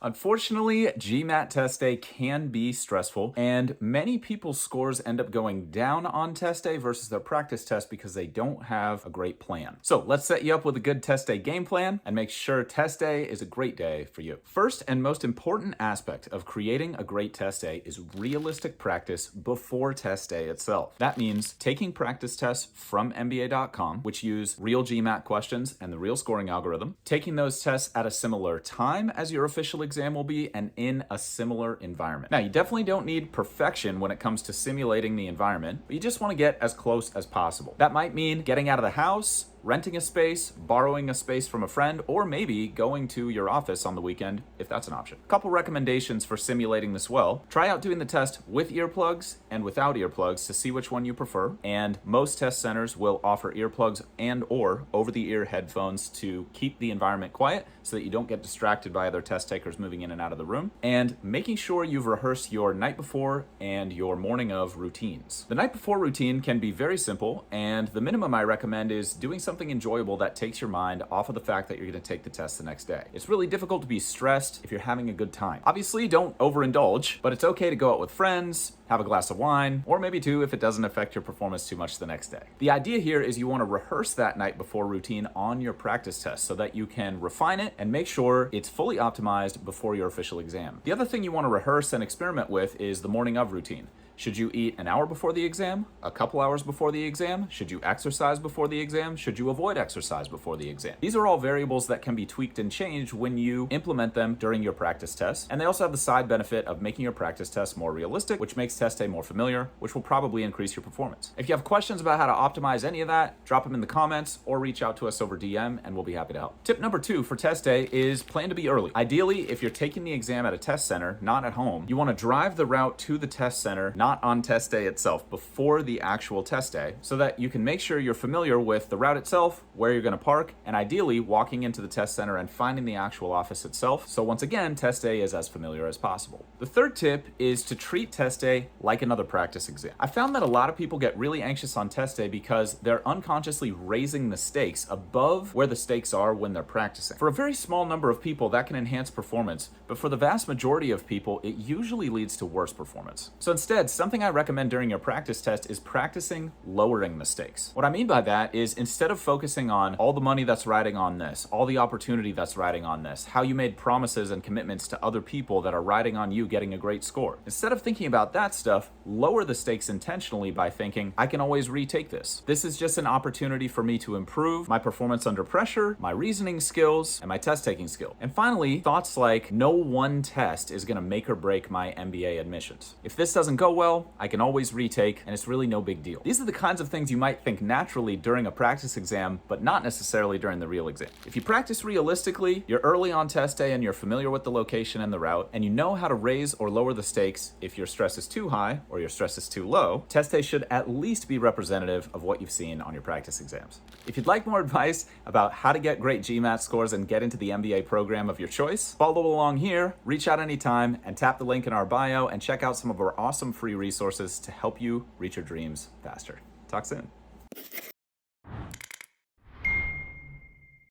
Unfortunately, GMAT test day can be stressful, and many people's scores end up going down on test day versus their practice test because they don't have a great plan. So let's set you up with a good test day game plan and make sure test day is a great day for you. First and most important aspect of creating a great test day is realistic practice before test day itself. That means taking practice tests from MBA.com, which use real GMAT questions and the real scoring algorithm, taking those tests at a similar time as your official exam will be and in a similar environment. Now, you definitely don't need perfection when it comes to simulating the environment, but you just want to get as close as possible. That might mean getting out of the house, renting a space, borrowing a space from a friend, or maybe going to your office on the weekend if that's an option. A couple recommendations for simulating this well. Try out doing the test with earplugs and without earplugs to see which one you prefer. And most test centers will offer earplugs and or over-the-ear headphones to keep the environment quiet so that you don't get distracted by other test takers moving in and out of the room. And making sure you've rehearsed your night before and your morning of routines. The night before routine can be very simple, and the minimum I recommend is doing something enjoyable that takes your mind off of the fact that you're going to take the test the next day. It's really difficult to be stressed if you're having a good time. Obviously, don't overindulge, but it's okay to go out with friends, have a glass of wine, or maybe two if it doesn't affect your performance too much the next day. The idea here is you want to rehearse that night before routine on your practice test so that you can refine it and make sure it's fully optimized before your official exam. The other thing you want to rehearse and experiment with is the morning of routine. Should you eat an hour before the exam? A couple hours before the exam? Should you exercise before the exam? Should you avoid exercise before the exam? These are all variables that can be tweaked and changed when you implement them during your practice test. And they also have the side benefit of making your practice test more realistic, which makes test day more familiar, which will probably increase your performance. If you have questions about how to optimize any of that, drop them in the comments or reach out to us over DM and we'll be happy to help. Tip number 2 for test day is plan to be early. Ideally, if you're taking the exam at a test center, not at home, you want to drive the route to the test center, not on test day itself, before the actual test day, so that you can make sure you're familiar with the route itself, where you're going to park, and ideally walking into the test center and finding the actual office itself. So once again, test day is as familiar as possible. The third tip is to treat test day like another practice exam. I found that a lot of people get really anxious on test day because they're unconsciously raising the stakes above where the stakes are when they're practicing. For a very small number of people, that can enhance performance, but for the vast majority of people, it usually leads to worse performance. So instead, something I recommend during your practice test is practicing lowering the stakes. What I mean by that is instead of focusing on all the money that's riding on this, all the opportunity that's riding on this, how you made promises and commitments to other people that are riding on you getting a great score. Instead of thinking about that stuff, lower the stakes intentionally by thinking, I can always retake this. This is just an opportunity for me to improve my performance under pressure, my reasoning skills, and my test taking skill. And finally, thoughts like no one test is going to make or break my MBA admissions. If this doesn't go well, I can always retake, and it's really no big deal. These are the kinds of things you might think naturally during a practice exam, but not necessarily during the real exam. If you practice realistically, you're early on test day and you're familiar with the location and the route, and you know how to raise or lower the stakes if your stress is too high or your stress is too low, test day should at least be representative of what you've seen on your practice exams. If you'd like more advice about how to get great GMAT scores and get into the MBA program of your choice, follow along here, reach out anytime, and tap the link in our bio and check out some of our awesome free resources to help you reach your dreams faster. Talk soon.